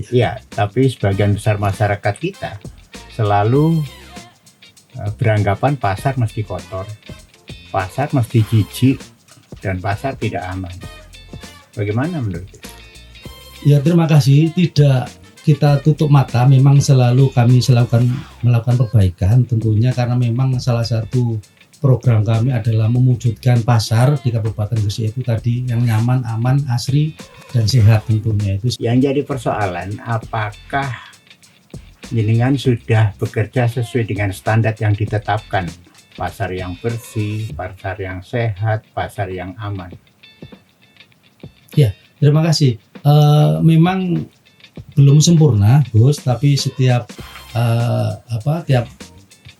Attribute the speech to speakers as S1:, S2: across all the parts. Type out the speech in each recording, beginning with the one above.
S1: Ya, tapi sebagian besar masyarakat kita selalu beranggapan pasar mesti kotor, pasar mesti jijik, dan pasar tidak aman. Bagaimana menurut Anda?
S2: Ya, terima kasih. Tidak kita tutup mata, memang selalu kami melakukan perbaikan tentunya, karena memang salah satu program kami adalah mewujudkan pasar di Kabupaten Gresik itu tadi yang nyaman, aman, asri, dan sehat tentunya. Itu
S1: yang jadi persoalan, apakah jenengan sudah bekerja sesuai dengan standar yang ditetapkan? Pasar yang bersih, pasar yang sehat, pasar yang aman.
S2: Ya, terima kasih. Memang belum sempurna, Gus, tapi setiap tiap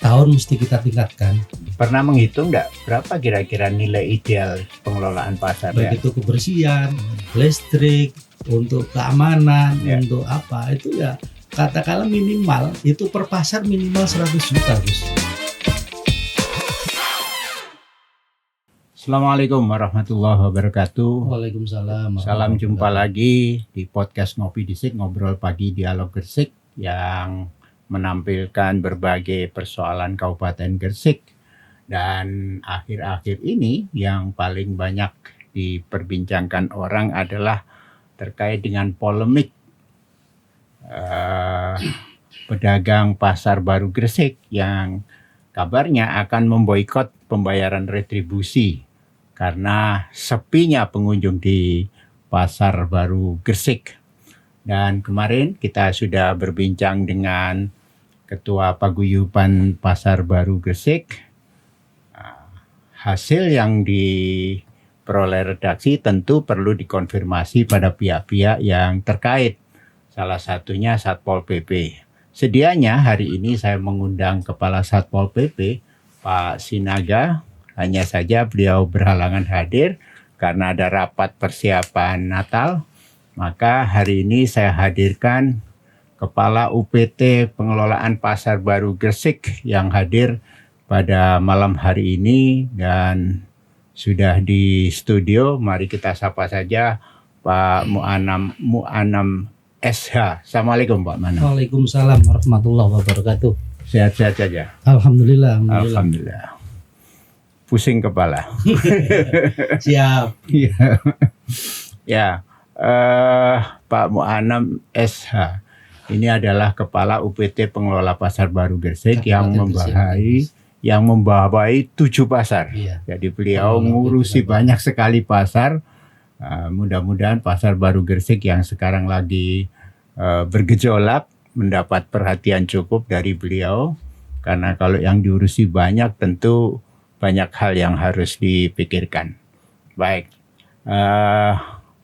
S2: tahun mesti kita tingkatkan.
S1: Pernah menghitung nggak berapa kira-kira nilai ideal pengelolaan pasar?
S2: Baik itu kebersihan, listrik, untuk keamanan, untuk apa, itu ya katakanlah minimal itu per pasar minimal 100 juta, Gus.
S1: Assalamualaikum warahmatullahi wabarakatuh.
S2: Waalaikumsalam.
S1: Salam jumpa lagi di podcast Ngopi Disik, Ngobrol Pagi Dialog Gresik, yang menampilkan berbagai persoalan Kabupaten Gresik. Dan akhir-akhir ini yang paling banyak diperbincangkan orang adalah terkait dengan polemik pedagang Pasar Baru Gresik yang kabarnya akan memboikot pembayaran retribusi karena sepinya pengunjung di Pasar Baru Gresik. Dan kemarin kita sudah berbincang dengan Ketua Paguyuban Pasar Baru Gresik. Hasil yang diperoleh redaksi tentu perlu dikonfirmasi pada pihak-pihak yang terkait. Salah satunya Satpol PP. Sedianya hari ini saya mengundang Kepala Satpol PP, Pak Sinaga. Hanya saja beliau berhalangan hadir karena ada rapat persiapan Natal. Maka hari ini saya hadirkan Kepala UPT Pengelolaan Pasar Baru Gresik yang hadir pada malam hari ini dan sudah di studio. Mari kita sapa saja Pak Mu'anam SH. Assalamualaikum Pak Mu'anam.
S2: Waalaikumsalam warahmatullahi wabarakatuh.
S1: Sehat-sehat saja?
S2: Alhamdulillah.
S1: Pusing kepala.
S2: Siap.
S1: Ya, Pak Mu'anam SH. Ini adalah Kepala UPT Pengelola Pasar Baru Gresik yang membawai 7 pasar.
S2: Iya.
S1: Jadi beliau ngurusi banyak sekali pasar. Mudah-mudahan Pasar Baru Gresik yang sekarang lagi bergejolak mendapat perhatian cukup dari beliau. Karena kalau yang diurusi banyak tentu banyak hal yang harus dipikirkan. Baik,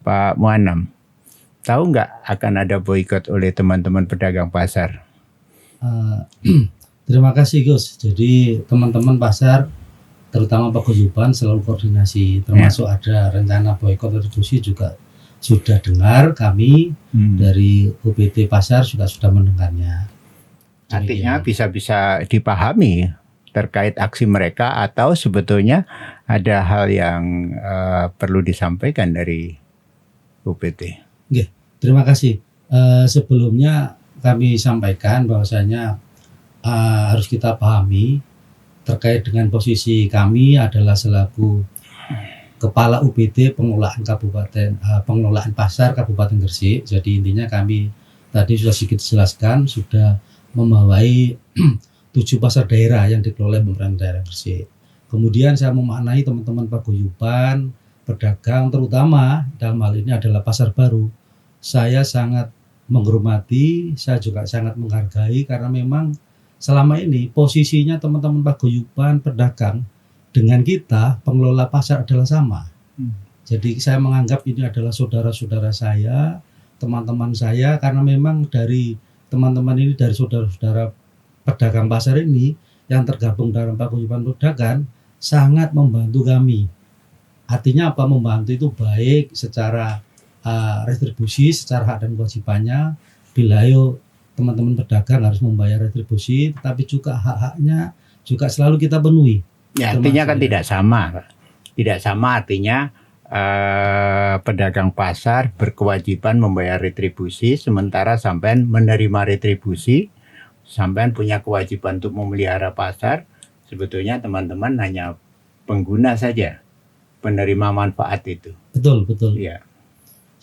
S1: Pak Mu'anam, tahu nggak akan ada boikot oleh teman-teman pedagang pasar?
S2: Terima kasih Gus. Jadi teman-teman pasar, terutama paguyuban selalu koordinasi, termasuk ada rencana boikot retribusi juga sudah dengar kami dari UPT pasar juga sudah mendengarnya.
S1: Artinya bisa dipahami terkait aksi mereka atau sebetulnya ada hal yang perlu disampaikan dari UPT?
S2: Oke, terima kasih. Sebelumnya kami sampaikan bahwasanya harus kita pahami terkait dengan posisi kami adalah selaku Kepala UPT Pengelolaan Pasar Kabupaten Gresik. Jadi intinya kami tadi sudah sedikit jelaskan, sudah membawai 7 pasar daerah yang dikelola pemerintah daerah Gresik. Kemudian saya memaknai teman-teman paguyuban, pedagang terutama dalam hal ini adalah pasar baru. Saya sangat menghormati, saya juga sangat menghargai karena memang selama ini posisinya teman-teman paguyuban, pedagang dengan kita pengelola pasar adalah sama. Jadi saya menganggap ini adalah saudara-saudara saya, teman-teman saya, karena memang dari teman-teman ini, dari saudara-saudara pedagang pasar ini yang tergabung dalam paguyuban pedagang sangat membantu kami. Artinya apa membantu itu baik secara retribusi, secara hak dan kewajibannya. Bila teman-teman pedagang harus membayar retribusi, tetapi juga hak-haknya juga selalu kita penuhi.
S1: Ya, artinya kan tidak sama. Tidak sama artinya pedagang pasar berkewajiban membayar retribusi, sementara sampean menerima retribusi, sampean punya kewajiban untuk memelihara pasar. Sebetulnya teman-teman hanya pengguna saja, penerima manfaat itu.
S2: Betul, betul.
S1: Ya,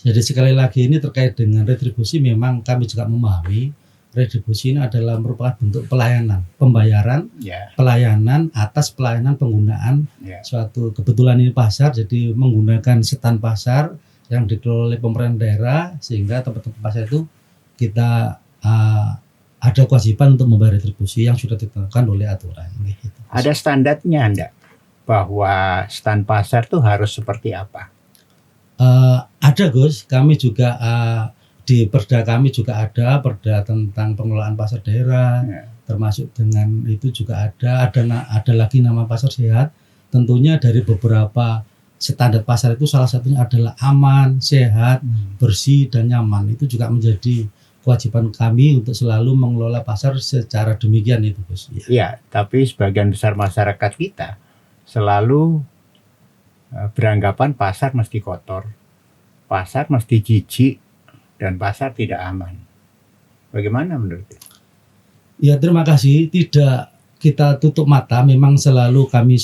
S2: Jadi sekali lagi ini terkait dengan retribusi, memang kami juga memahami retribusi ini adalah merupakan bentuk pelayanan, pembayaran
S1: ya,
S2: pelayanan atas pelayanan penggunaan
S1: ya.
S2: suatu, kebetulan ini pasar, jadi menggunakan stand pasar yang dikelola oleh pemerintah daerah, sehingga tempat-tempat pasar itu kita ada kewajiban untuk membayar retribusi yang sudah ditetapkan oleh aturan. Gitu.
S1: Ada standarnya enggak? Bahwa stand pasar tuh harus seperti apa?
S2: Ada Gus, kami juga di perda kami juga ada perda tentang pengelolaan pasar daerah,
S1: Ya.
S2: termasuk dengan itu juga ada lagi nama pasar sehat. Tentunya dari beberapa standar pasar itu salah satunya adalah aman, sehat, bersih dan nyaman. Itu juga menjadi kewajiban kami untuk selalu mengelola pasar secara demikian itu Gus.
S1: Ya, tapi sebagian besar masyarakat kita selalu beranggapan pasar mesti kotor, pasar mesti jijik, dan pasar tidak aman. Bagaimana menurut Anda?
S2: Ya, terima kasih. Tidak kita tutup mata, memang selalu kami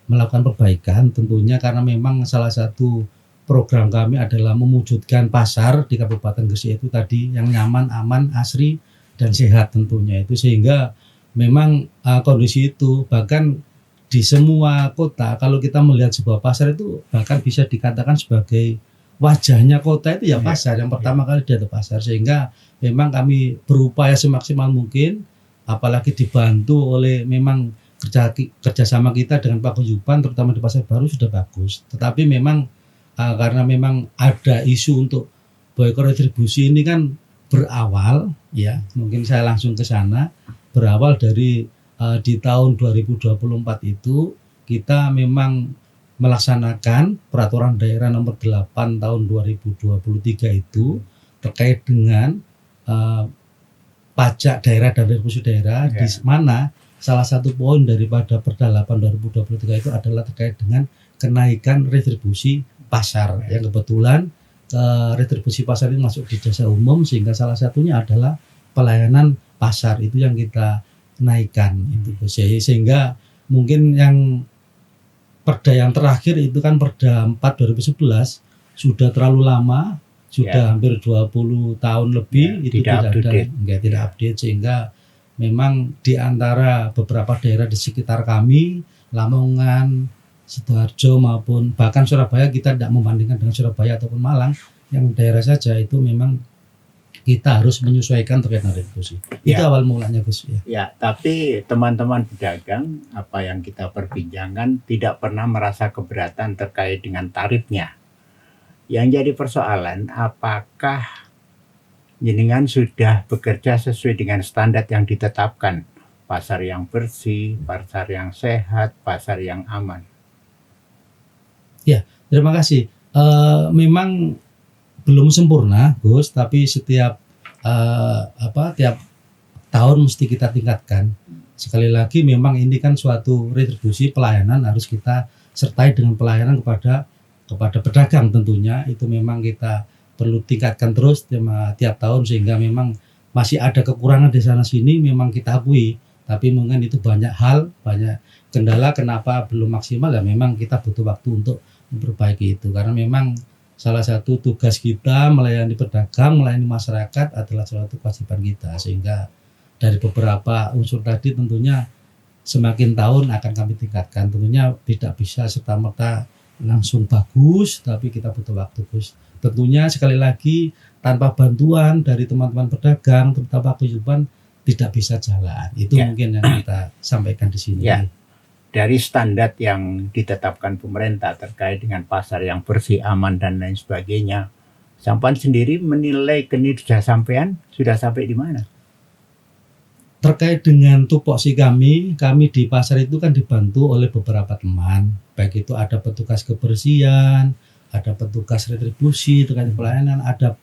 S2: melakukan perbaikan tentunya, karena memang salah satu program kami adalah mewujudkan pasar di Kabupaten Gresik itu tadi yang nyaman, aman, asri dan sehat tentunya itu, sehingga memang kondisi itu bahkan di semua kota, kalau kita melihat sebuah pasar itu bahkan bisa dikatakan sebagai wajahnya kota itu ya pasar. Yang pertama kali dia itu pasar, sehingga memang kami berupaya semaksimal mungkin, apalagi dibantu oleh memang kerjasama kita dengan paguyuban terutama di Pasar Baru sudah bagus. Tetapi memang karena memang ada isu untuk boykot retribusi ini kan berawal, ya mungkin saya langsung ke sana, berawal dari di tahun 2024 itu kita memang melaksanakan peraturan daerah nomor 8 tahun 2023 itu terkait dengan pajak daerah dan retribusi daerah, di mana salah satu poin daripada Perda 8 2023 itu adalah terkait dengan kenaikan retribusi pasar, yang kebetulan retribusi pasar ini masuk di jasa umum, sehingga salah satunya adalah pelayanan pasar itu yang kita naikkan itu, sehingga mungkin yang Perda yang terakhir itu kan Perda 4 2011 sudah terlalu lama, sudah hampir 20 tahun lebih, itu tidak update, sehingga memang di antara beberapa daerah di sekitar kami, Lamongan, Sidoarjo maupun bahkan Surabaya, kita tidak membandingkan dengan Surabaya ataupun Malang, yang daerah saja itu memang kita harus menyesuaikan terkait dengan retribusi. Itu awal mulanya Gus.
S1: Ya, tapi teman-teman pedagang, apa yang kita perbincangkan tidak pernah merasa keberatan terkait dengan tarifnya. Yang jadi persoalan, apakah jenengan sudah bekerja sesuai dengan standar yang ditetapkan? Pasar yang bersih, pasar yang sehat, pasar yang aman.
S2: Ya, terima kasih. Memang belum sempurna, Gus, tapi setiap tiap tahun mesti kita tingkatkan. Sekali lagi memang ini kan suatu retribusi pelayanan, harus kita sertai dengan pelayanan kepada pedagang tentunya. Itu memang kita perlu tingkatkan terus tiap tahun, sehingga memang masih ada kekurangan di sana sini, memang kita akui. Tapi mungkin itu banyak hal, banyak kendala kenapa belum maksimal, ya memang kita butuh waktu untuk memperbaiki itu, karena memang salah satu tugas kita melayani pedagang, melayani masyarakat adalah suatu kewajiban kita, sehingga dari beberapa unsur tadi tentunya semakin tahun akan kami tingkatkan. Tentunya tidak bisa serta-merta langsung bagus, tapi kita butuh waktu Gus. Tentunya sekali lagi tanpa bantuan dari teman-teman pedagang, terutama paguyuban, tidak bisa jalan. Itu mungkin yang kita sampaikan di sini.
S1: Ya. Dari standar yang ditetapkan pemerintah terkait dengan pasar yang bersih, aman, dan lain sebagainya, sampean sendiri menilai kinerja sampean sudah sampai di mana?
S2: Terkait dengan tupoksi kami di pasar itu kan dibantu oleh beberapa teman, baik itu ada petugas kebersihan, ada petugas retribusi terkait pelayanan, ada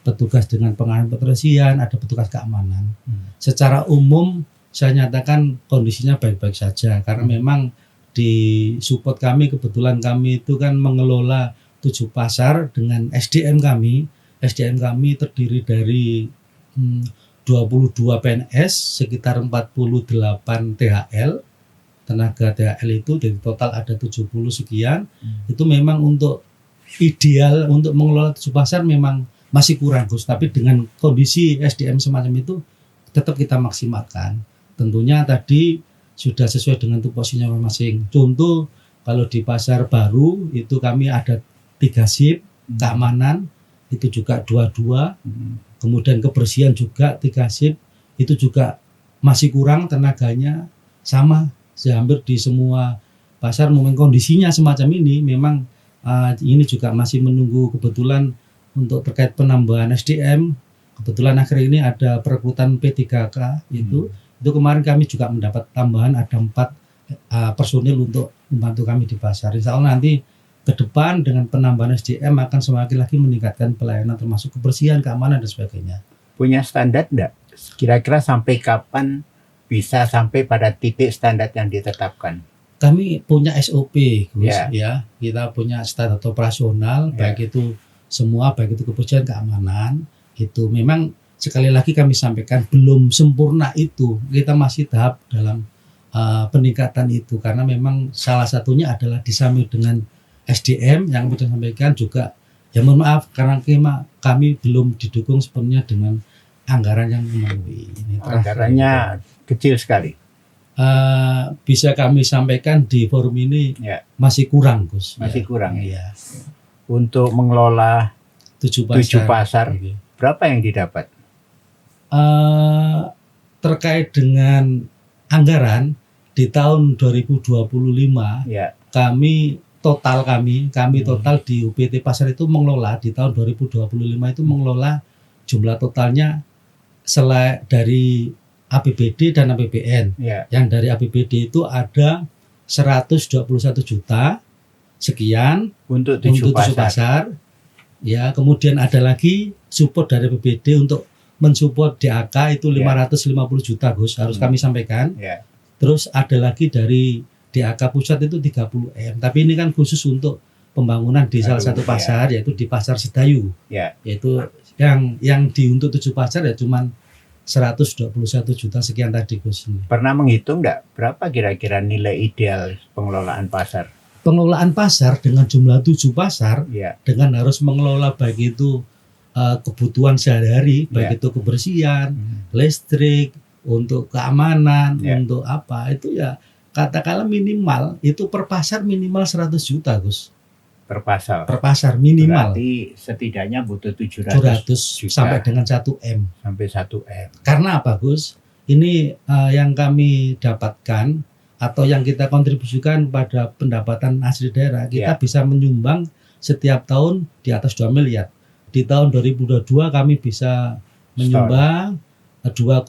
S2: petugas dengan pengawasan kebersihan, ada petugas keamanan. Secara umum saya nyatakan kondisinya baik-baik saja, karena memang di support kami, kebetulan kami itu kan mengelola 7 pasar dengan SDM kami. SDM kami terdiri dari 22 PNS, sekitar 48 THL, tenaga THL itu dari total ada 70 sekian. Itu memang untuk ideal untuk mengelola 7 pasar memang masih kurang, Gus. Tapi dengan kondisi SDM semacam itu tetap kita maksimalkan. Tentunya tadi sudah sesuai dengan tupoksinya masing-masing. Contoh kalau di pasar baru itu kami ada 3 shift, keamanan itu juga 22, kemudian kebersihan juga 3 shift, itu juga masih kurang tenaganya sama. Hampir di semua pasar memang kondisinya semacam ini. Memang ini juga masih menunggu kebetulan untuk terkait penambahan SDM. Kebetulan akhir ini ada perekrutan P3K itu kemarin kami juga mendapat tambahan ada 4 personil untuk membantu kami di pasar. Insya Allah nanti ke depan dengan penambahan SDM akan semakin lagi meningkatkan pelayanan termasuk kebersihan, keamanan dan sebagainya.
S1: Punya standar enggak? Kira-kira sampai kapan bisa sampai pada titik standar yang ditetapkan?
S2: Kami punya SOP, Gus, ya. Kita punya standar operasional, baik itu semua, baik itu kebersihan, keamanan. Itu memang sekali lagi kami sampaikan belum sempurna itu. Kita masih tahap dalam peningkatan itu karena memang salah satunya adalah disamping dengan SDM yang kita sampaikan juga. Ya mohon maaf karena kami belum didukung sepenuhnya dengan anggaran yang memenuhi.
S1: Anggarannya kecil sekali.
S2: Bisa kami sampaikan di forum ini masih kurang, Gus.
S1: Masih kurang
S2: ya.
S1: Untuk mengelola
S2: 7
S1: pasar, berapa yang didapat?
S2: Terkait dengan anggaran di tahun 2025, kami total di UPT Pasar itu mengelola di tahun 2025 itu mengelola jumlah totalnya dari APBD dan APBN. Yang dari APBD itu ada 121 juta sekian untuk 7 pasar. Ya, kemudian ada lagi support dari APBD untuk mensupport DAK itu 550 juta, Gus, harus kami sampaikan. Terus ada lagi dari DAK pusat itu 30 M. Tapi ini kan khusus untuk pembangunan di salah satu pasar, yaitu di Pasar Sedayu. Yaitu yang untuk 7 pasar ya cuman 121 juta sekian tadi, Gus.
S1: Pernah menghitung enggak berapa kira-kira nilai ideal pengelolaan pasar?
S2: Pengelolaan pasar dengan jumlah 7 pasar dengan harus mengelola baik itu kebutuhan sehari-hari, baik itu kebersihan, listrik, untuk keamanan, untuk apa itu ya katakanlah minimal itu per pasar minimal 100 juta, Gus.
S1: Per pasar.
S2: Per pasar minimal.
S1: Berarti setidaknya butuh 700 juta
S2: sampai dengan 1 M.
S1: Sampai 1 M.
S2: Karena apa, Gus? Ini yang kami dapatkan atau yang kita kontribusikan pada pendapatan asli daerah, kita bisa menyumbang setiap tahun di atas 2 miliar. Di tahun 2022 kami bisa menyumbang 2,1,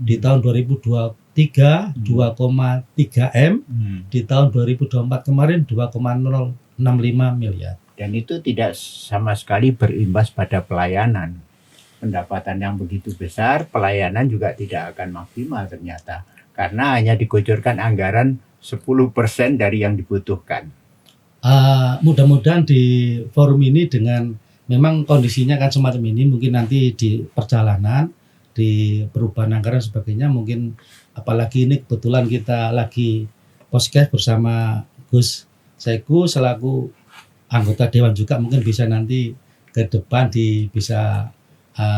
S2: di tahun 2023 2,3 M, di tahun 2024 kemarin 2,065 miliar.
S1: Dan itu tidak sama sekali berimbas pada pelayanan. Pendapatan yang begitu besar, pelayanan juga tidak akan maksimal ternyata. Karena hanya dikucurkan anggaran 10% dari yang dibutuhkan.
S2: Mudah-mudahan di forum ini dengan memang kondisinya kan semacam ini, mungkin nanti di perjalanan, di perubahan anggaran sebagainya, mungkin apalagi ini kebetulan kita lagi podcast bersama Gus Saiku selaku anggota Dewan juga, mungkin bisa nanti ke depan bisa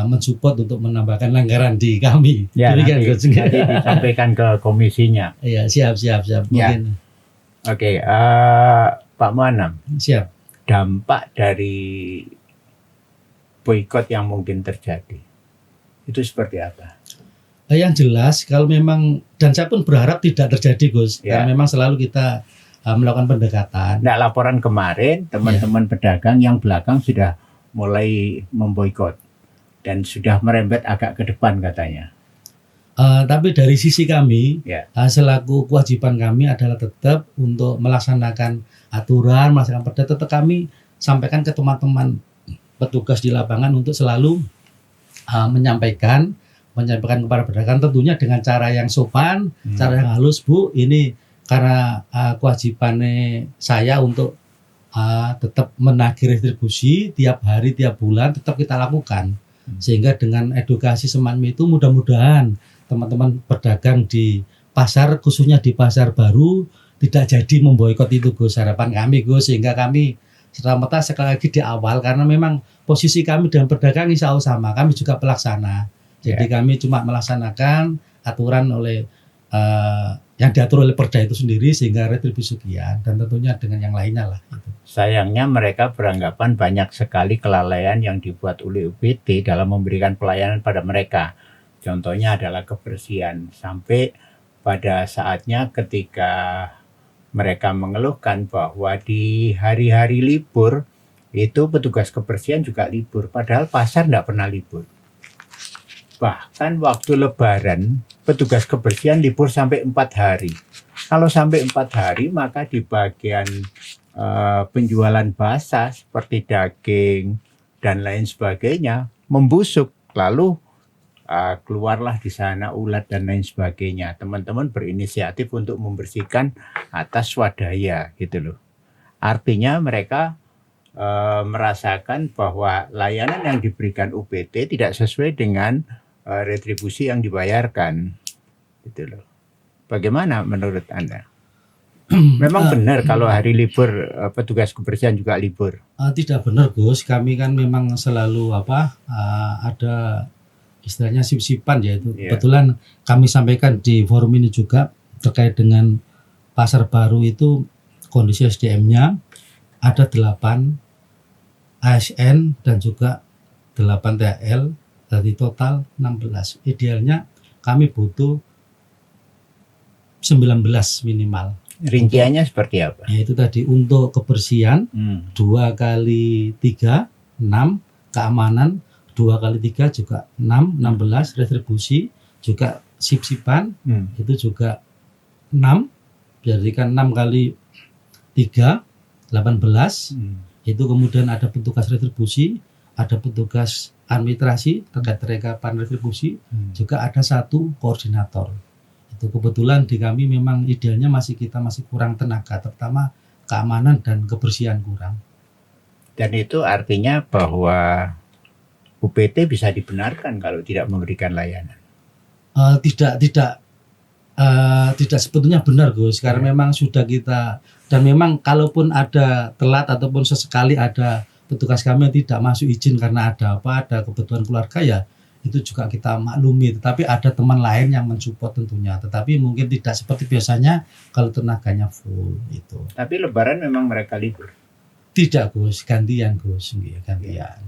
S2: mensupport untuk menambahkan anggaran di kami.
S1: Nanti disampaikan ke komisinya.
S2: Iya, siap. Mungkin.
S1: Oke, Pak Muannam.
S2: Siap.
S1: Dampak dari boikot yang mungkin terjadi itu seperti apa?
S2: Yang jelas kalau memang, dan saya pun berharap tidak terjadi, Gus. Karena memang selalu kita melakukan pendekatan.
S1: Nah, laporan kemarin teman-teman pedagang yang belakang sudah mulai memboikot dan sudah merembet agak ke depan katanya.
S2: Tapi dari sisi kami, selaku kewajiban kami adalah tetap untuk melaksanakan aturan, melaksanakan perda, tetap kami sampaikan ke teman-teman petugas di lapangan untuk selalu menyampaikan kepada pedagang tentunya dengan cara yang sopan, cara yang halus, Bu, ini karena kewajibannya saya untuk tetap menagih retribusi tiap hari, tiap bulan tetap kita lakukan. Sehingga dengan edukasi semacam itu mudah-mudahan teman-teman pedagang di pasar, khususnya di pasar baru, tidak jadi memboikot itu Gus. Harapan kami Gus, sehingga kami serta-merta sekali lagi di awal, karena memang posisi kami dalam pedagang insya Allah sama, kami juga pelaksana. Jadi kami cuma melaksanakan aturan oleh yang diatur oleh Perda itu sendiri, sehingga retribusi sekian, dan tentunya dengan yang lainnya lah. Gitu.
S1: Sayangnya mereka beranggapan banyak sekali kelalaian yang dibuat oleh UPT dalam memberikan pelayanan pada mereka. Contohnya adalah kebersihan. Sampai pada saatnya ketika mereka mengeluhkan bahwa di hari-hari libur itu petugas kebersihan juga libur, padahal pasar tidak pernah libur. Bahkan waktu lebaran petugas kebersihan libur sampai 4 hari. Kalau sampai 4 hari maka di bagian penjualan basah seperti daging dan lain sebagainya membusuk, lalu keluarlah di sana ulat dan lain sebagainya. Teman-teman berinisiatif untuk membersihkan atas swadaya gitu loh. Artinya mereka merasakan bahwa layanan yang diberikan UPT tidak sesuai dengan retribusi yang dibayarkan gitu loh. Bagaimana menurut Anda? Memang benar kalau hari libur petugas kebersihan juga libur?
S2: Tidak benar Gus, kami kan memang selalu ada istilahnya sip-sipan ya itu. Kebetulan kami sampaikan di forum ini juga terkait dengan pasar baru itu kondisi SDM-nya ada 8 ASN dan juga 8 TL, dari total 16. Idealnya kami butuh 19 minimal.
S1: Rinciannya seperti apa?
S2: Yaitu tadi untuk kebersihan 2 kali 3 6, keamanan 2 kali 3 juga 6, 16, retribusi juga sip-sipan itu juga 6, jadi kan 6 kali 3 18. Itu kemudian ada petugas retribusi, ada petugas administrasi terkait rekapan retribusi, juga ada 1 koordinator. Itu kebetulan di kami memang idealnya kita masih kurang tenaga, terutama keamanan dan kebersihan kurang.
S1: Dan itu artinya bahwa UPT bisa dibenarkan kalau tidak memberikan layanan?
S2: Tidak sebetulnya benar Gus, karena memang sudah kita, dan memang kalaupun ada telat ataupun sesekali ada petugas kami yang tidak masuk izin karena ada kebutuhan keluarga, ya itu juga kita maklumi. Tetapi ada teman lain yang mensupport tentunya, tetapi mungkin tidak seperti biasanya kalau tenaganya full itu.
S1: Tapi lebaran memang mereka libur?
S2: Tidak Gus, gantian Gus, gantian.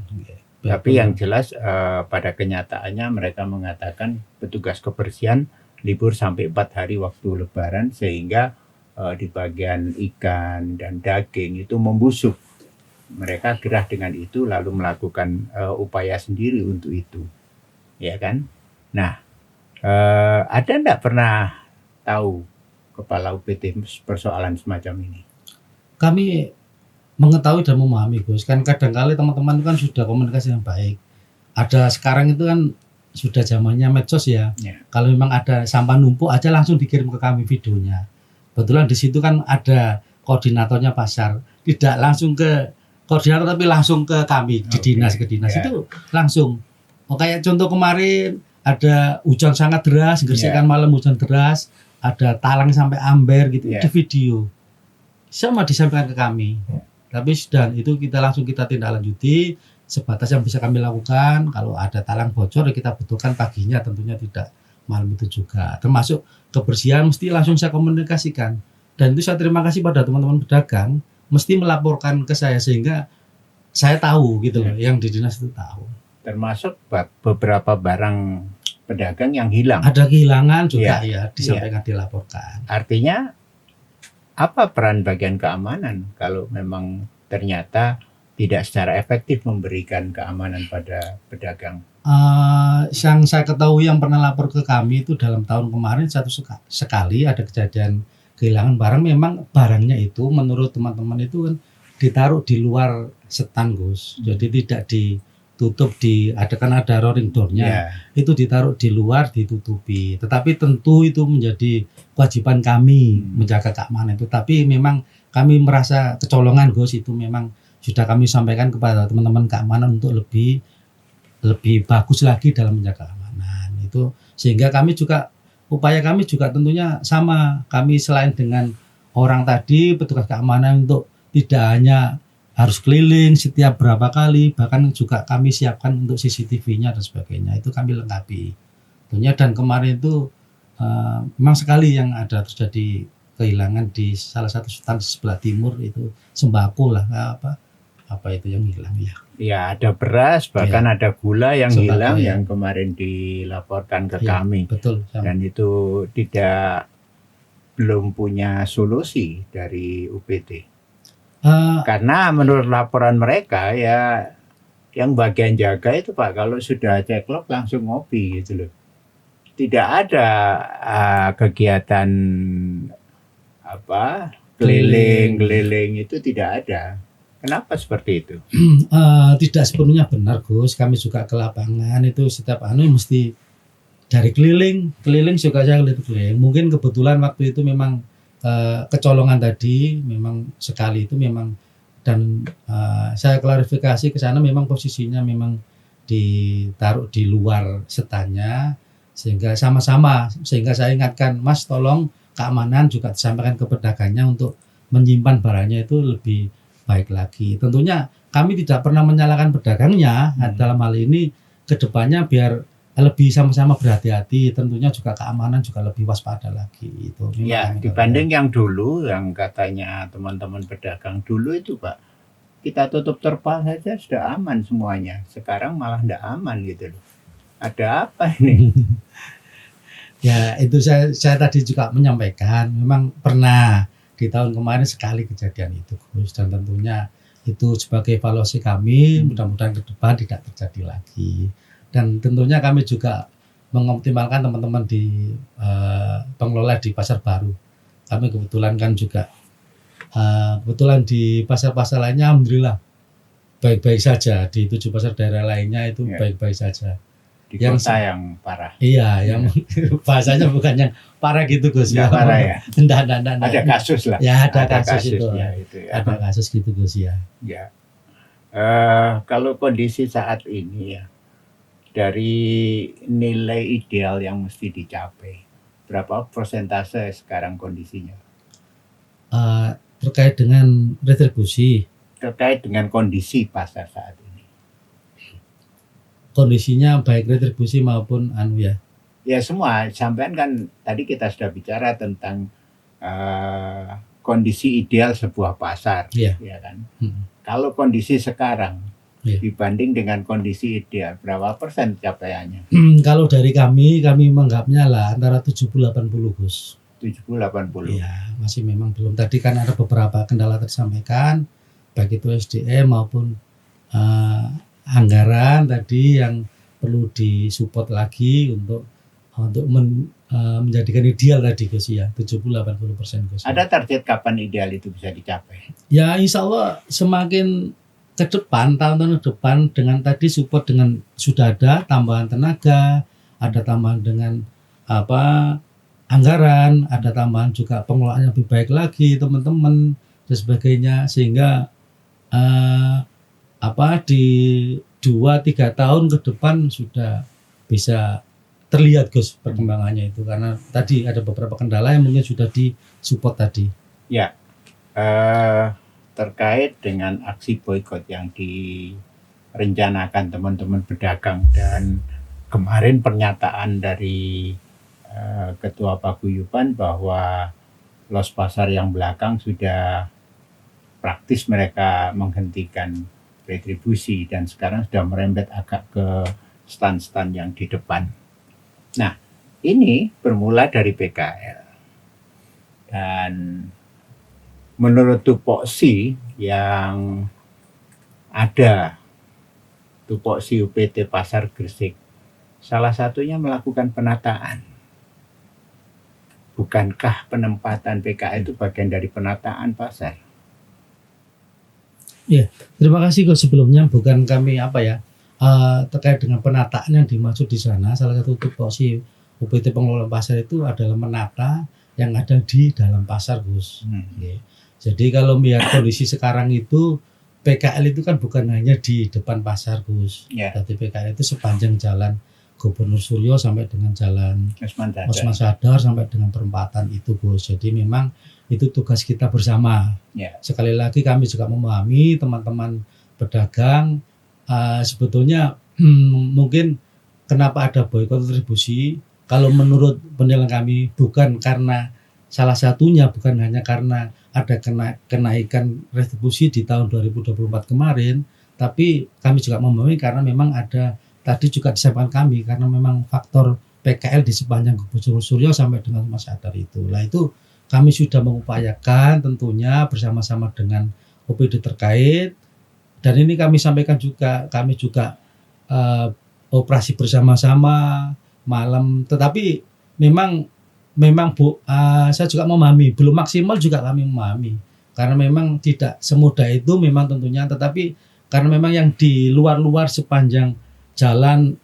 S1: Tapi yang jelas pada kenyataannya mereka mengatakan petugas kebersihan libur sampai 4 hari waktu lebaran, sehingga di bagian ikan dan daging itu membusuk. Mereka gerah dengan itu lalu melakukan upaya sendiri untuk itu, ya kan? Nah, ada enggak pernah tahu kepala UPT persoalan semacam ini?
S2: Kami mengetahui dan memahami Gus, kan kadang-kali teman-teman kan sudah komunikasi yang baik. Ada sekarang itu kan sudah zamannya medsos ya. Kalau memang ada sampah numpuk aja langsung dikirim ke kami videonya. Kebetulan di situ kan ada koordinatornya pasar, tidak langsung ke koordinator tapi langsung ke kami di dinas, ke dinas itu langsung. Kayak contoh kemarin ada hujan sangat deras, gersihkan malam hujan deras, ada talang sampai amber gitu, di video sama disampaikan ke kami. Tapi sudah itu kita tindak lanjuti sebatas yang bisa kami lakukan. Kalau ada talang bocor kita butuhkan paginya, tentunya tidak malam itu juga. Termasuk kebersihan mesti langsung saya komunikasikan, dan itu saya terima kasih pada teman-teman pedagang mesti melaporkan ke saya sehingga saya tahu gitu loh, yang di dinas itu tahu.
S1: Termasuk beberapa barang pedagang yang hilang.
S2: Ada kehilangan juga disampaikan, dilaporkan.
S1: Artinya apa peran bagian keamanan kalau memang ternyata tidak secara efektif memberikan keamanan pada pedagang?
S2: Yang saya ketahui yang pernah lapor ke kami itu dalam tahun kemarin sekali ada kejadian kehilangan barang. Memang barangnya itu menurut teman-teman itu kan ditaruh di luar stand Gus, jadi tidak di ditutup ada rolling door-nya.
S1: Ya.
S2: Itu ditaruh di luar ditutupi. Tetapi tentu itu menjadi kewajiban kami menjaga keamanan itu. Tapi memang kami merasa kecolongan Gus, itu memang sudah kami sampaikan kepada teman-teman keamanan untuk lebih bagus lagi dalam menjaga keamanan itu, sehingga upaya kami juga tentunya sama. Kami selain dengan orang tadi, petugas keamanan untuk tidak hanya harus keliling setiap berapa kali, bahkan juga kami siapkan untuk CCTV-nya dan sebagainya, itu kami lengkapi tentunya. Dan kemarin itu memang sekali yang ada terjadi kehilangan di salah satu hutan sebelah timur, itu sembako lah, apa itu yang hilang ya.
S1: Ya, ada beras, bahkan ada gula yang
S2: Sembako,
S1: hilang
S2: ya.
S1: yang kemarin dilaporkan ke
S2: Ya,
S1: kami.
S2: betul.
S1: Dan itu belum punya solusi dari UPT. Karena menurut laporan mereka ya, yang bagian jaga itu Pak, kalau sudah ceklo langsung ngopi gitu loh. Tidak ada kegiatan keliling itu tidak ada. Kenapa seperti itu?
S2: Tidak sepenuhnya benar Gus. Kami juga ke lapangan itu setiap mesti dari keliling juga saya keliling. Mungkin kebetulan waktu itu memang kecolongan tadi memang sekali itu memang, dan saya klarifikasi ke sana, memang posisinya memang ditaruh di luar setannya, sehingga saya ingatkan, Mas tolong keamanan juga disampaikan ke pedagangnya untuk menyimpan barangnya itu lebih baik lagi. Tentunya kami tidak pernah menyalahkan pedagangnya dalam hal ini. Kedepannya biar lebih sama-sama berhati-hati, tentunya juga keamanan juga lebih waspada lagi itu.
S1: Ya, dibanding yang dulu, yang katanya teman-teman pedagang dulu itu Pak, kita tutup terpal saja sudah aman semuanya. Sekarang malah tidak aman gitu loh. Ada apa ini?
S2: Ya, itu saya tadi juga menyampaikan, memang pernah di tahun kemarin sekali kejadian itu Gus, dan tentunya itu sebagai evaluasi kami, mudah-mudahan ke depan tidak terjadi lagi. Dan tentunya kami juga mengoptimalkan teman-teman di pengelola di Pasar Baru. Kami kebetulan kan juga kebetulan di pasar-pasar lainnya alhamdulillah baik-baik saja, di 7 pasar daerah lainnya itu baik-baik saja.
S1: Di kota yang parah.
S2: Iya, yang bahasanya bukan yang parah gitu Gus ya.
S1: Parah ya.
S2: Enggak.
S1: Ada kasus lah.
S2: Ya, ada kasus itu.
S1: Ya.
S2: Ada kasus gitu Gus ya.
S1: Ya. Kalau kondisi saat ini ya, dari nilai ideal yang mesti dicapai, berapa persentase sekarang kondisinya?
S2: Terkait dengan retribusi.
S1: Terkait dengan kondisi pasar saat ini.
S2: Kondisinya baik retribusi maupun ya.
S1: Ya semua, sampean kan tadi kita sudah bicara tentang kondisi ideal sebuah pasar, ya kan. Kalau kondisi sekarang dibanding dengan kondisi ideal, berapa persen capaiannya?
S2: Kalau dari kami menganggapnya lah antara 70-80 Gus.
S1: 70-80.
S2: Ya, masih memang belum. Tadi kan ada beberapa kendala tersampaikan, baik itu SDM maupun anggaran tadi yang perlu disupport lagi untuk menjadikan ideal tadi Gus ya, 70-80% Gus.
S1: Ada target kapan ideal itu bisa dicapai?
S2: Ya insya Allah semakin ke depan, tahun-tahun ke depan, dengan tadi support dengan sudah ada tambahan tenaga, ada tambahan dengan anggaran, ada tambahan juga pengelolaannya lebih baik lagi teman-teman dan sebagainya, sehingga di 2-3 tahun ke depan sudah bisa terlihat Gus perkembangannya itu, karena tadi ada beberapa kendala yang mungkin sudah disupport tadi.
S1: Ya, terkait dengan aksi boikot yang direncanakan teman-teman pedagang, dan kemarin pernyataan dari Ketua Paguyuban bahwa los pasar yang belakang sudah praktis mereka menghentikan retribusi dan sekarang sudah merembet agak ke stand-stand yang di depan. Nah, ini bermula dari PKL. Dan menurut tupoksi yang ada, tupoksi UPT Pasar Gresik, salah satunya melakukan penataan. Bukankah penempatan PKL itu bagian dari penataan pasar?
S2: Ya, terima kasih Gus. Sebelumnya bukan kami terkait dengan penataan yang dimaksud di sana, salah satu tupoksi UPT pengelola pasar itu adalah menata yang ada di dalam pasar, Gus. Oke. Jadi kalau melihat kondisi sekarang itu PKL itu kan bukan hanya di depan pasar, Gus.
S1: Ya.
S2: Jadi PKL itu sepanjang jalan Gubernur Suryo sampai dengan jalan
S1: Osman
S2: Osman
S1: Sadar.
S2: Sadar sampai dengan perempatan itu, Gus. Jadi memang itu tugas kita bersama.
S1: Ya.
S2: Sekali lagi kami juga memahami teman-teman pedagang sebetulnya mungkin kenapa ada boykot retribusi. Kalau menurut penilaian kami bukan karena salah satunya bukan hanya karena ada kenaikan retribusi di tahun 2024 kemarin, tapi kami juga memahami karena memang ada tadi juga disampaikan kami karena memang faktor PKL di sepanjang Gubernur Suryo sampai dengan Mas Sadar itu. Lah itu kami sudah mengupayakan tentunya bersama-sama dengan OPD terkait, dan ini kami sampaikan juga kami juga operasi bersama-sama malam, tetapi memang Bu, saya juga memahami belum maksimal juga kami memahami karena memang tidak semudah itu memang tentunya, tetapi karena memang yang di luar-luar sepanjang jalan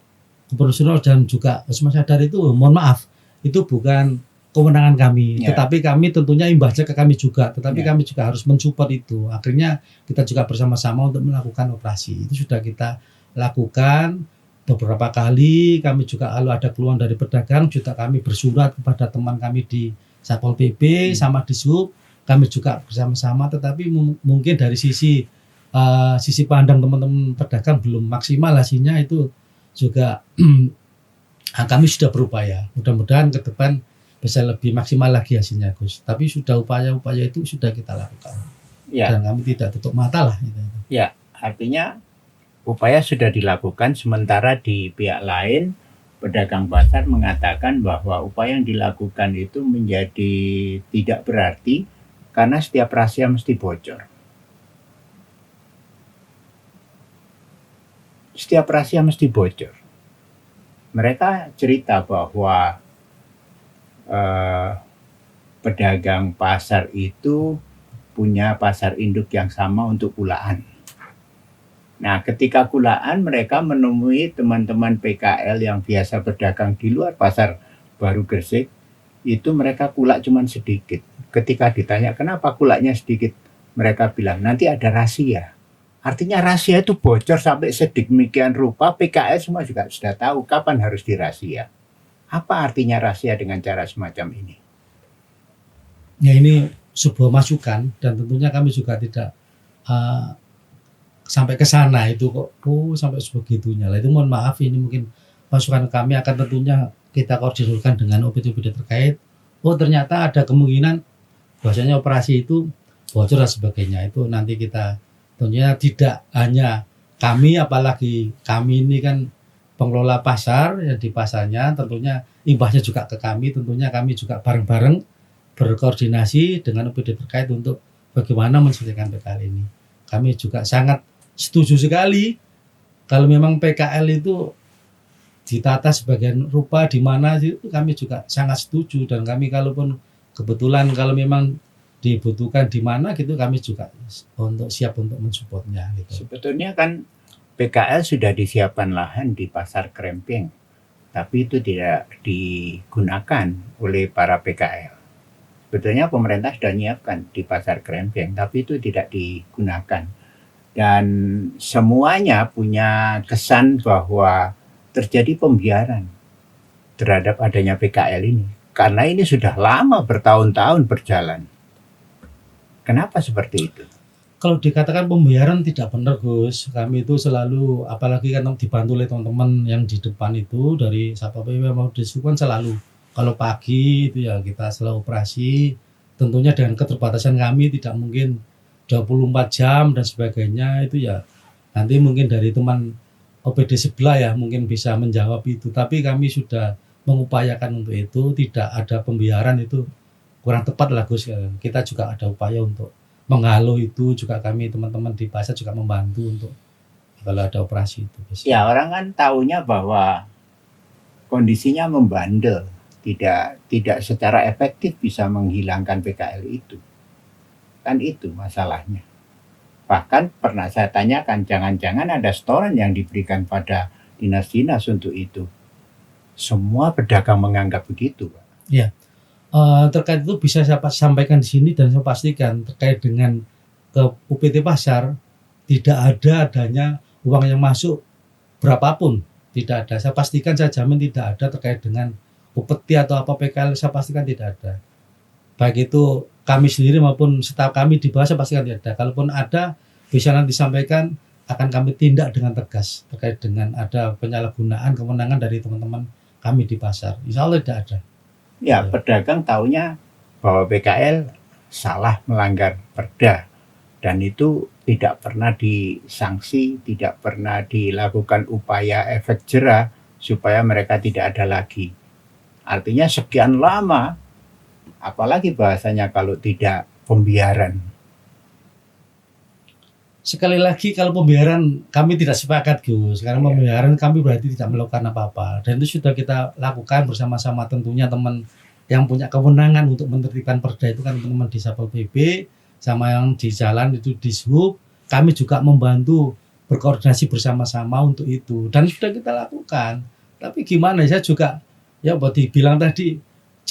S2: Gubernur Suryo dan juga Osman Sadar itu mohon maaf itu bukan kewenangan kami, tetapi kami tentunya imbasnya ke kami juga, tetapi kami juga harus mensupport itu. Akhirnya kita juga bersama-sama untuk melakukan operasi itu sudah kita lakukan beberapa kali. Kami juga kalau ada keluhan dari pedagang juga kami bersurat kepada teman kami di Satpol PP sama di Sub, kami juga bersama-sama, tetapi mungkin dari sisi pandang teman-teman pedagang belum maksimal hasilnya itu juga kami sudah berupaya, mudah-mudahan ke depan bisa lebih maksimal lagi hasilnya, Gus. Tapi sudah upaya-upaya itu sudah kita lakukan. Ya. Dan kami tidak tutup mata lah. Gitu.
S1: Ya, artinya upaya sudah dilakukan, sementara di pihak lain pedagang pasar mengatakan bahwa upaya yang dilakukan itu menjadi tidak berarti karena setiap rahasia mesti bocor. Setiap rahasia mesti bocor. Mereka cerita bahwa pedagang pasar itu punya pasar induk yang sama untuk kulaan. Nah, ketika kulaan mereka menemui teman-teman PKL yang biasa berdagang di luar pasar baru Gresik, itu mereka kulak cuma sedikit. Ketika ditanya kenapa kulaknya sedikit, mereka bilang nanti ada rahasia. Artinya rahasia itu bocor sampai sedemikian rupa, PKL semua juga sudah tahu kapan harus dirahasia. Apa artinya rahasia dengan cara semacam ini?
S2: Ya, ini sebuah masukan dan tentunya kami juga tidak sampai ke sana itu kok sampai sebegitunya lah. Itu mohon maaf, ini mungkin masukan kami akan tentunya kita koordinasikan dengan OPD-OPD terkait. Oh ternyata ada kemungkinan bahwasanya operasi itu bocor dan sebagainya. Itu nanti kita tentunya tidak hanya kami, apalagi kami ini kan pengelola pasar ya, di pasarnya tentunya imbasnya juga ke kami, tentunya kami juga bareng-bareng berkoordinasi dengan OPD terkait untuk bagaimana menyelesaikan PKL ini. Kami juga sangat setuju sekali kalau memang PKL itu ditata sebagian rupa di mana itu, kami juga sangat setuju, dan kami kalaupun kebetulan kalau memang dibutuhkan di mana gitu kami juga untuk siap untuk mensupportnya gitu.
S1: Sebetulnya kan PKL sudah disiapkan lahan di Pasar Krempeng, tapi itu tidak digunakan oleh para PKL. Sebetulnya pemerintah sudah menyiapkan di Pasar Krempeng, tapi itu tidak digunakan. Dan semuanya punya kesan bahwa terjadi pembiaran terhadap adanya PKL ini. Karena ini sudah lama bertahun-tahun berjalan. Kenapa seperti itu?
S2: Kalau dikatakan pembiaran tidak benar, Gus. Kami itu selalu, apalagi kan dibantu oleh teman-teman yang di depan itu dari Satpol PP mau disukan selalu. Kalau pagi itu ya kita selalu operasi. Tentunya dengan keterbatasan kami tidak mungkin 24 jam dan sebagainya itu ya. Nanti mungkin dari teman OPD sebelah ya mungkin bisa menjawab itu. Tapi kami sudah mengupayakan untuk itu, tidak ada pembiaran, itu kurang tepat lah, Gus. Kita juga ada upaya untuk menghalau itu, juga kami teman-teman di pasar juga membantu untuk kalau ada operasi itu.
S1: Ya, orang kan taunya bahwa kondisinya membandel, tidak secara efektif bisa menghilangkan PKL itu. Kan itu masalahnya. Bahkan pernah saya tanyakan, jangan-jangan ada setoran yang diberikan pada dinas-dinas untuk itu. Semua pedagang menganggap begitu, Pak.
S2: Terkait itu bisa saya sampaikan di sini dan saya pastikan terkait dengan ke UPT Pasar tidak ada adanya uang yang masuk berapapun, tidak ada. Saya pastikan, saya jamin tidak ada terkait dengan upeti atau apa PKL, saya pastikan tidak ada. Baik itu kami sendiri maupun staf kami di bawah, saya pastikan tidak ada. Kalaupun ada, bisa nanti disampaikan, akan kami tindak dengan tegas terkait dengan ada penyalahgunaan kewenangan dari teman-teman kami di pasar. Insya Allah tidak ada.
S1: Ya, pedagang taunya bahwa PKL salah melanggar perda dan itu tidak pernah disanksi, tidak pernah dilakukan upaya efek jera supaya mereka tidak ada lagi. Artinya sekian lama, apalagi bahasanya kalau tidak pembiaran.
S2: Sekali lagi, kalau pembiaran kami tidak sepakat, Gus. Karena pembiaran kami berarti tidak melakukan apa-apa. Dan itu sudah kita lakukan bersama-sama, tentunya teman yang punya kewenangan untuk menertibkan perda itu kan teman-teman di Satpol PP, sama yang di jalan itu di Sub. Kami juga membantu berkoordinasi bersama-sama untuk itu. Dan sudah kita lakukan. Tapi gimana, saya juga, ya buat dibilang tadi,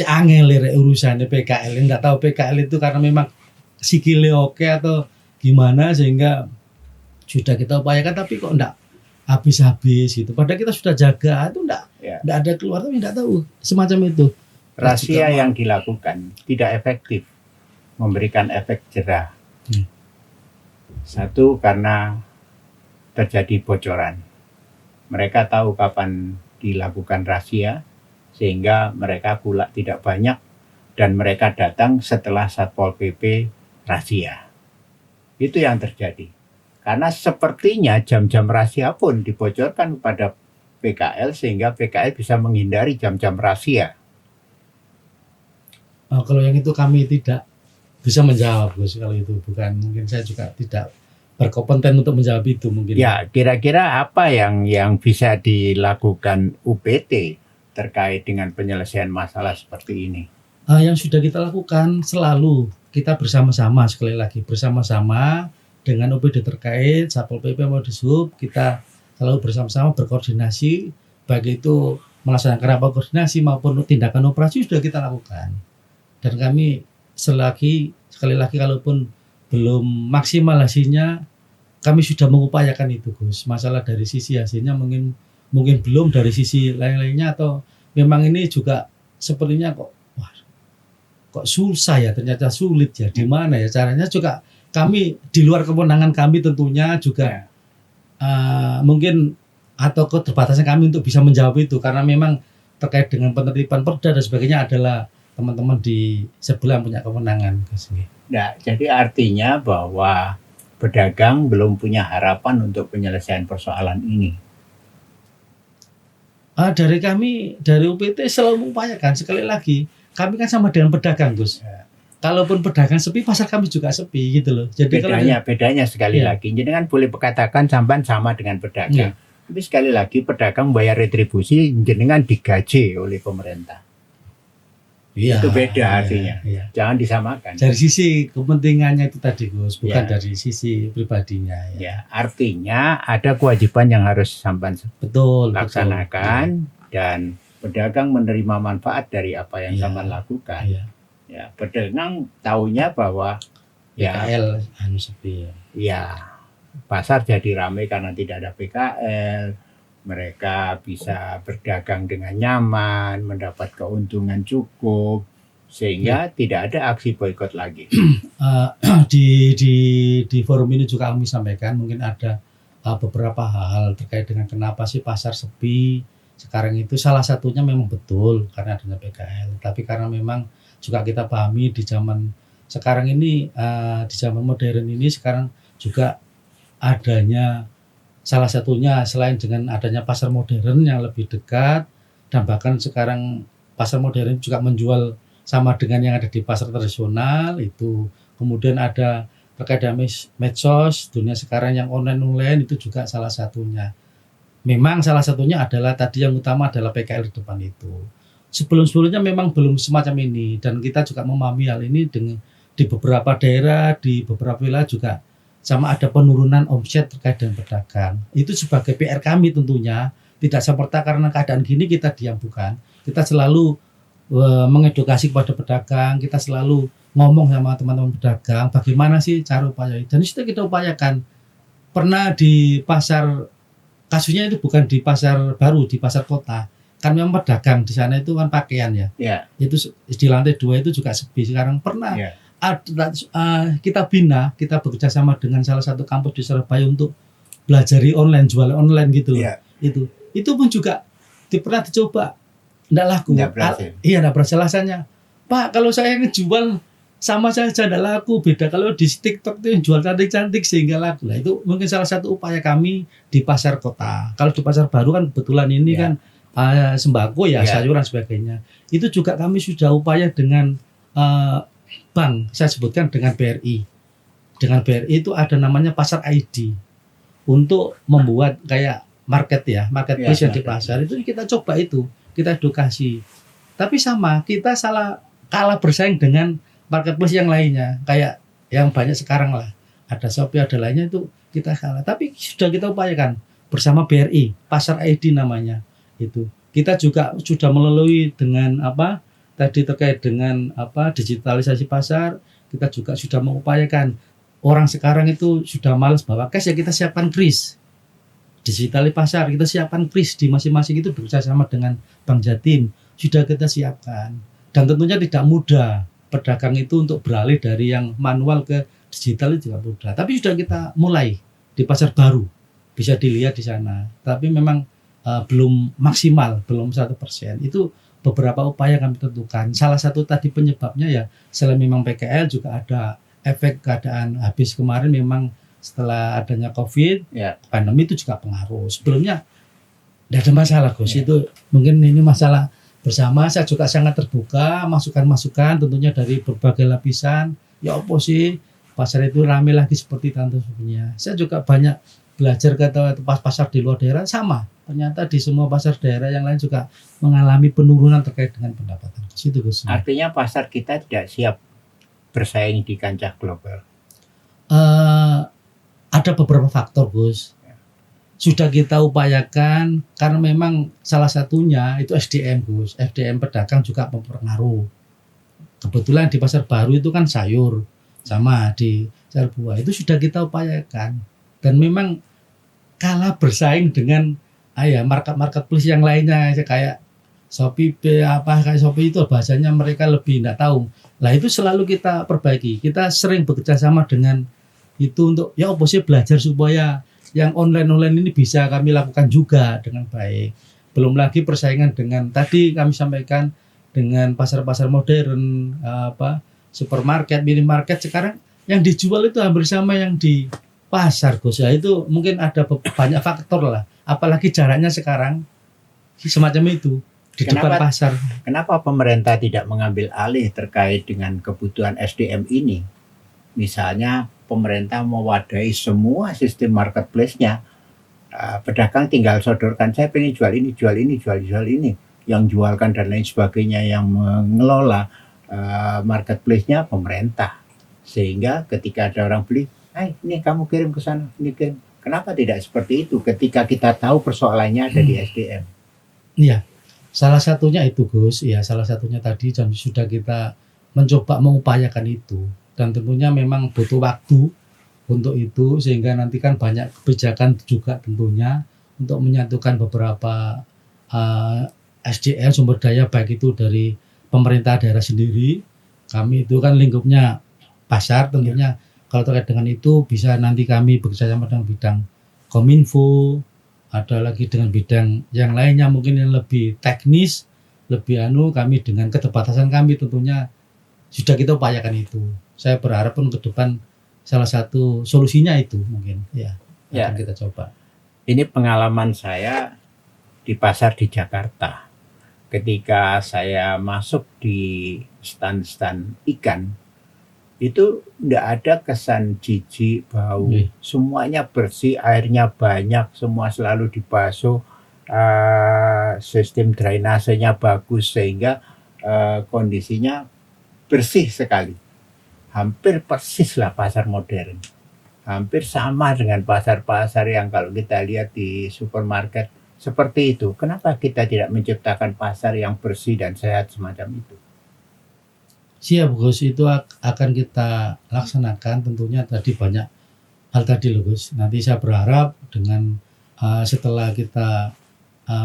S2: angel urusannya PKL. Nggak tahu PKL itu karena memang sikile oke atau gimana sehingga sudah kita upayakan tapi kok enggak habis-habis gitu. Padahal kita sudah jaga itu enggak ada keluar, tapi enggak tahu semacam itu.
S1: Razia yang dilakukan tidak efektif memberikan efek jera. Satu, karena terjadi bocoran. Mereka tahu kapan dilakukan razia sehingga mereka pula tidak banyak dan mereka datang setelah Satpol PP razia. Itu yang terjadi. Karena sepertinya jam-jam razia pun dibocorkan kepada PKL sehingga PKL bisa menghindari jam-jam razia.
S2: Kalau yang itu kami tidak bisa menjawab, Gus. Kalau itu bukan, mungkin saya juga tidak berkompeten untuk menjawab itu mungkin.
S1: Ya, kira-kira apa yang bisa dilakukan UPT terkait dengan penyelesaian masalah seperti ini?
S2: Yang sudah kita lakukan selalu, kita bersama-sama, sekali lagi bersama-sama dengan OPD terkait, Satpol PP mau Sub, kita selalu bersama-sama berkoordinasi, baik itu melaksanakan rapat koordinasi maupun tindakan operasi sudah kita lakukan. Dan kami sekali lagi kalaupun belum maksimal hasilnya, kami sudah mengupayakan itu, Gus. Masalah dari sisi hasilnya mungkin belum, dari sisi lain-lainnya atau memang ini juga sepertinya kok susah ya, ternyata sulit ya, di mana ya caranya juga kami di luar kewenangan kami tentunya juga mungkin atau keterbatasan kami untuk bisa menjawab itu karena memang terkait dengan penertiban perda dan sebagainya adalah teman-teman di sebelah punya kewenangan.
S1: Nah, jadi artinya bahwa pedagang belum punya harapan untuk penyelesaian persoalan ini.
S2: Dari kami, dari UPT selalu mengupayakan, sekali lagi kami kan sama dengan pedagang, Gus. Kalaupun pedagang sepi, pasar kami juga sepi gitu loh. Jadi
S1: bedanya sekali lagi, jadi kan boleh katakan sampan sama dengan pedagang. Tapi sekali lagi pedagang bayar retribusi jenengan digaji oleh pemerintah. Itu beda artinya. Jangan disamakan.
S2: Dari sisi kepentingannya itu tadi, Gus, bukan dari sisi pribadinya.
S1: Ya, artinya ada kewajiban yang harus sampan laksanakan dan pedagang menerima manfaat dari apa yang sampan lakukan. Ya, pedagang tahunya bahwa
S2: PKL sepi.
S1: Ya, pasar jadi ramai karena tidak ada PKL. Mereka bisa berdagang dengan nyaman, mendapat keuntungan cukup, sehingga tidak ada aksi boikot lagi.
S2: Di forum ini juga kami sampaikan mungkin ada beberapa hal terkait dengan kenapa sih pasar sepi sekarang itu. Salah satunya memang betul karena adanya PKL, tapi karena memang juga kita pahami di zaman sekarang ini, di zaman modern ini sekarang juga adanya salah satunya selain dengan adanya pasar modern yang lebih dekat dan bahkan sekarang pasar modern juga menjual sama dengan yang ada di pasar tradisional itu. Kemudian ada terkait dengan medsos, dunia sekarang yang online itu juga salah satunya. Memang salah satunya adalah tadi yang utama adalah PKL di depan itu. Sebelum-sebelumnya memang belum semacam ini dan kita juga memahami hal ini dengan di beberapa daerah, di beberapa wilayah juga sama ada penurunan omset terkait dengan pedagang. Itu sebagai PR kami tentunya, tidak serta karena keadaan gini kita diam, bukan. Kita selalu mengedukasi kepada pedagang, kita selalu ngomong sama teman-teman pedagang bagaimana sih cara upaya, dan itu kita upayakan. Pernah di pasar, kasusnya itu bukan di pasar baru, di pasar kota. Kan memang pedagang di sana itu kan pakaian ya.
S1: Ya.
S2: Itu di lantai 2 itu juga sepi. Sekarang pernah
S1: Ya.
S2: kita bina, kita bekerja sama dengan salah satu kampus di Surabaya untuk belajari online, jualan online gitu loh.
S1: Ya.
S2: Itu pun juga pernah dicoba, enggak laku.
S1: Nggak berhasil.
S2: Iya, enggak berhasil. Alasannya, Pak, kalau saya ngejual sama saja enggak laku, beda kalau di TikTok itu yang jual cantik-cantik sehingga laku. Nah, itu mungkin salah satu upaya kami di pasar kota. Kalau di pasar baru kan kebetulan ini kan sembako ya, sayuran sebagainya. Itu juga kami sudah upaya dengan bank, saya sebutkan dengan BRI. Dengan BRI itu ada namanya pasar ID untuk membuat kayak marketplace yang di pasar itu kita coba itu, kita edukasi. Tapi sama, kita kalah bersaing dengan marketplace yang lainnya, kayak yang banyak sekarang lah. Ada Shopee, ada lainnya, itu kita kalah. Tapi sudah kita upayakan bersama BRI, pasar ID namanya itu. Kita juga sudah melalui dengan tadi terkait dengan digitalisasi pasar, kita juga sudah mengupayakan. Orang sekarang itu sudah malas bawa cash, ya kita siapkan kris. Digitalisasi pasar, kita siapkan kris di masing-masing, itu bekerjasama dengan Bank Jatim, sudah kita siapkan. Dan tentunya tidak mudah pedagang itu untuk beralih dari yang manual ke digital, itu tidak mudah. Tapi sudah kita mulai di pasar baru, bisa dilihat di sana. Tapi memang belum maksimal, belum 1%. Itu beberapa upaya kami tentukan. Salah satu tadi penyebabnya ya, selain memang PKL juga ada efek keadaan habis kemarin, memang setelah adanya COVID, pandemi itu juga pengaruh. Sebelumnya tidak ada masalah, Gus. Itu mungkin ini masalah bersama. Saya juga sangat terbuka, masukan-masukan tentunya dari berbagai lapisan. Ya apa sih pasar itu rame lagi seperti tahun sebelumnya. Saya juga banyak belajar ke pasar di luar daerah, sama. Ternyata di semua pasar daerah yang lain juga mengalami penurunan terkait dengan pendapatan. Situ, Gus.
S1: Artinya pasar kita tidak siap bersaing di kancah global.
S2: Ada beberapa faktor, Gus. Sudah kita upayakan karena memang salah satunya itu SDM, Gus. SDM pedagang juga mempengaruhi. Kebetulan di pasar baru itu kan sayur, sama di sayur buah itu sudah kita upayakan, dan memang kalah bersaing dengan marketplace yang lainnya, kayak Shopee, kayak Shopee itu bahasanya mereka lebih tidak tahu. Lah itu selalu kita perbaiki. Kita sering bekerja sama dengan itu untuk belajar supaya yang online ini bisa kami lakukan juga dengan baik. Belum lagi persaingan dengan tadi kami sampaikan dengan pasar-pasar modern, supermarket, minimarket. Sekarang yang dijual itu hampir sama yang di pasar, Gus. Ya, itu mungkin ada banyak faktor lah. Apalagi jaraknya sekarang semacam itu di depan pasar.
S1: Kenapa pemerintah tidak mengambil alih terkait dengan kebutuhan SDM ini? Misalnya pemerintah mewadahi semua sistem marketplace-nya. Pedagang tinggal sodorkan, saya pengen jual ini, jual ini. Yang jualkan dan lain sebagainya, yang mengelola marketplace-nya pemerintah. Sehingga ketika ada orang beli, ini kamu kirim ke sana, ini kirim. Kenapa tidak seperti itu ketika kita tahu persoalannya ada di SDM?
S2: Iya, salah satunya itu, Gus. Ya, salah satunya tadi sudah kita mencoba mengupayakan itu. Dan tentunya memang butuh waktu untuk itu, sehingga nanti kan banyak kebijakan juga tentunya untuk menyatukan beberapa SDM, sumber daya, baik itu dari pemerintah daerah sendiri. Kami itu kan lingkupnya pasar tentunya. Kalau terkait dengan itu bisa nanti kami bekerjasama dengan bidang Kominfo, ada lagi dengan bidang yang lainnya mungkin yang lebih teknis, lebih kami dengan keterbatasan kami tentunya sudah kita upayakan itu. Saya berharap pun ke depan salah satu solusinya itu mungkin akan kita coba.
S1: Ini pengalaman saya di pasar di Jakarta. Ketika saya masuk di stand-stand ikan, itu tidak ada kesan jijik, bau. Semuanya bersih, airnya banyak, semua selalu dibasuh, sistem drainasenya bagus, sehingga kondisinya bersih sekali. Hampir persis lah pasar modern. hampir sama dengan pasar-pasar yang kalau kita lihat di supermarket seperti itu. Kenapa kita tidak menciptakan pasar yang bersih dan sehat semacam itu?
S2: Siap Gus, itu akan kita laksanakan. Tentunya tadi banyak hal tadi loh Gus. Nanti saya berharap dengan setelah kita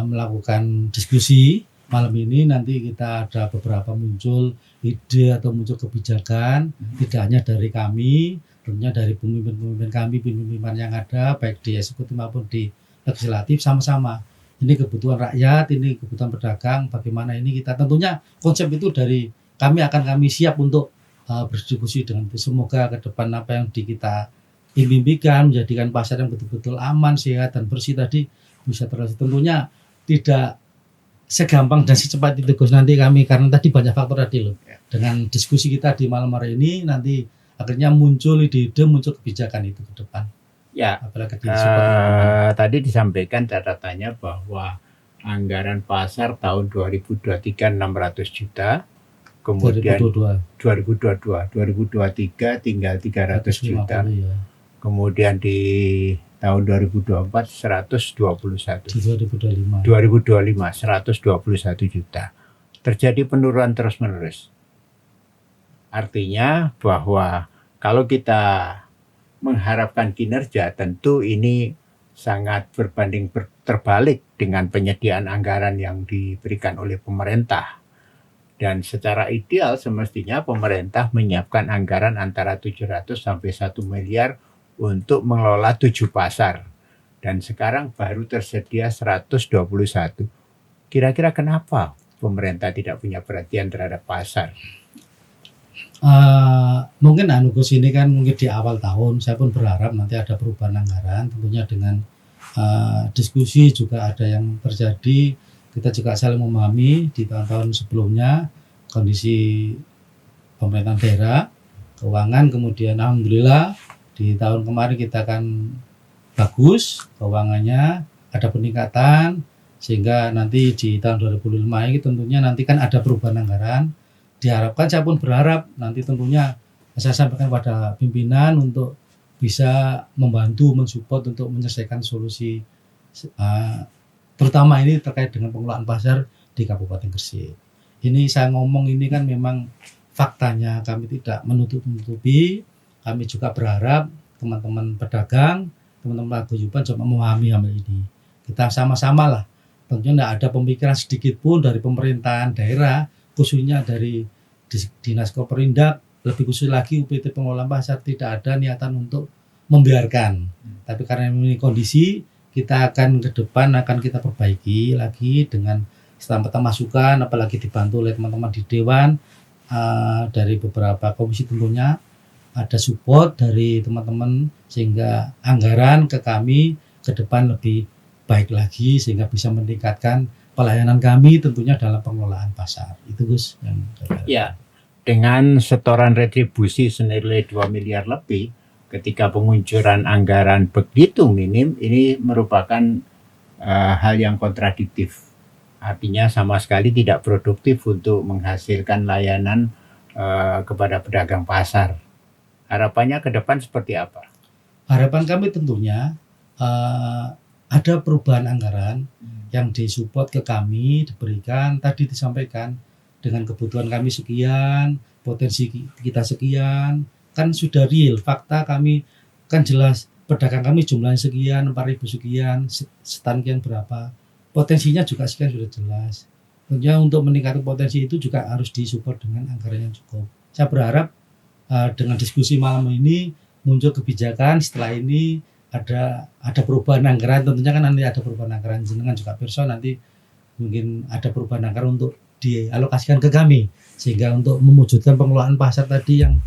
S2: melakukan diskusi malam ini, nanti kita ada beberapa muncul ide atau muncul kebijakan, tidak hanya dari kami, tentunya dari pemimpin-pemimpin kami, pemimpin yang ada baik di eksekutif maupun di legislatif, sama-sama. Ini kebutuhan rakyat, ini kebutuhan pedagang, bagaimana ini kita, tentunya konsep itu dari kami siap untuk berdiskusi dengan itu. Semoga ke depan apa yang kita impikan menjadikan pasar yang betul-betul aman, sehat dan bersih tadi bisa terlaksana. Tentunya tidak segampang dan secepat itu Gus, nanti kami, karena tadi banyak faktor tadi loh. Dengan diskusi kita di malam hari ini, nanti akhirnya muncul ide-ide, muncul kebijakan itu ke depan.
S1: Ya,
S2: apalagi
S1: tadi disampaikan catatannya bahwa anggaran pasar tahun 2023 600 juta, kemudian 2023 tinggal 300 juta, ya. Kemudian di tahun 2024 121, 2025 121 juta. Terjadi penurunan terus-menerus. Artinya bahwa kalau kita mengharapkan kinerja, tentu ini sangat berbanding terbalik dengan penyediaan anggaran yang diberikan oleh pemerintah. Dan secara ideal semestinya pemerintah menyiapkan anggaran antara 700 sampai 1 miliar untuk mengelola 7 pasar. Dan sekarang baru tersedia 121. Kira-kira kenapa pemerintah tidak punya perhatian terhadap pasar?
S2: Mungkin Gus, ini kan mungkin di awal tahun, saya pun berharap nanti ada perubahan anggaran, tentunya dengan diskusi juga ada yang terjadi. Kita juga saling memahami di tahun-tahun sebelumnya kondisi pemerintahan daerah, keuangan, kemudian alhamdulillah di tahun kemarin kita kan bagus keuangannya, ada peningkatan, sehingga nanti di tahun 2005 ini tentunya nanti kan ada perubahan anggaran. Diharapkan, saya pun berharap nanti tentunya saya sampaikan pada pimpinan untuk bisa membantu, mensupport untuk menyelesaikan solusi terutama ini terkait dengan pengelolaan pasar di Kabupaten Gresik. Ini saya ngomong ini kan memang faktanya, kami tidak menutup-nutupi. Kami juga berharap teman-teman pedagang, teman-teman paguyuban coba memahami hal ini. Kita sama-sama lah. Tentunya tidak ada pemikiran sedikit pun dari pemerintahan daerah, khususnya dari Dinas Koperindak, lebih khusus lagi UPT Pengelolaan Pasar, tidak ada niatan untuk membiarkan. Tapi karena ini kondisi, kita akan ke depan akan kita perbaiki lagi dengan setelah masukan, apalagi dibantu oleh teman-teman di Dewan, dari beberapa komisi tentunya ada support dari teman-teman sehingga anggaran ke kami ke depan lebih baik lagi sehingga bisa meningkatkan pelayanan kami tentunya dalam pengelolaan pasar. Itu Gus yang
S1: ya, dengan setoran retribusi senilai 2 miliar lebih ketika pengucuran anggaran begitu minim, ini merupakan hal yang kontradiktif. Artinya sama sekali tidak produktif untuk menghasilkan layanan kepada pedagang pasar. Harapannya ke depan seperti apa?
S2: Harapan kami tentunya ada perubahan anggaran yang disupport ke kami, diberikan, tadi disampaikan dengan kebutuhan kami sekian, potensi kita sekian, kan sudah real, fakta kami kan jelas, pedagang kami jumlahnya sekian, 4.000 sekian, sekian berapa, potensinya juga sekian sudah jelas. Tentunya untuk meningkatkan potensi itu juga harus disupport dengan anggaran yang cukup. Saya berharap dengan diskusi malam ini muncul kebijakan, setelah ini ada perubahan anggaran, tentunya kan nanti ada perubahan anggaran, jenengan juga perso nanti mungkin ada perubahan anggaran untuk dialokasikan ke kami sehingga untuk mewujudkan pengelolaan pasar tadi yang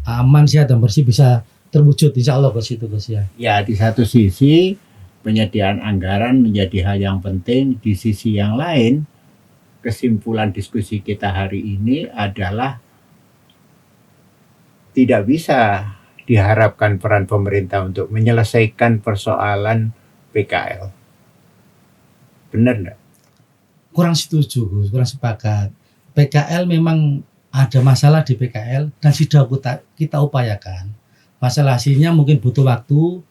S2: aman, sehat dan bersih bisa terwujud insya Allah Gus, itu Gus ya.
S1: Ya, di satu sisi penyediaan anggaran menjadi hal yang penting, di sisi yang lain kesimpulan diskusi kita hari ini adalah tidak bisa diharapkan peran pemerintah untuk menyelesaikan persoalan PKL. Benar enggak?
S2: Kurang setuju, kurang sepakat. PKL memang ada masalah di PKL dan sudah kita upayakan. masalah hasilnya mungkin butuh waktu.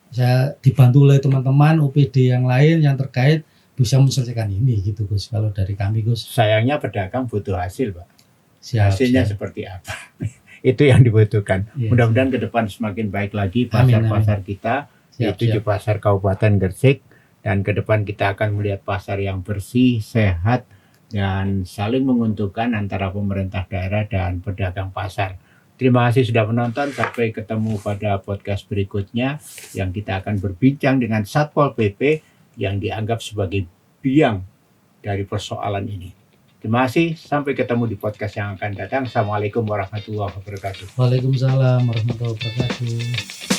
S2: Saya dibantu oleh teman-teman OPD yang lain yang terkait bisa menyelesaikan ini gitu Gus. Kalau dari kami Gus.
S1: Sayangnya pedagang butuh hasil, Pak.
S2: Siap,
S1: Hasilnya
S2: siap.
S1: seperti apa? Itu yang dibutuhkan.
S2: Iya,
S1: Mudah-mudahan ke depan semakin baik lagi
S2: Amin,
S1: pasar-pasar kita,
S2: Siap,
S1: yaitu di
S2: siap.
S1: pasar Kabupaten Gresik, dan ke depan kita akan melihat pasar yang bersih, sehat, dan saling menguntungkan antara pemerintah daerah dan pedagang pasar. Terima kasih sudah menonton. Sampai ketemu pada podcast berikutnya yang kita akan berbincang dengan Satpol PP yang dianggap sebagai biang dari persoalan ini. Terima kasih. Sampai ketemu di podcast yang akan datang. Assalamualaikum warahmatullahi wabarakatuh.
S2: Waalaikumsalam warahmatullahi wabarakatuh.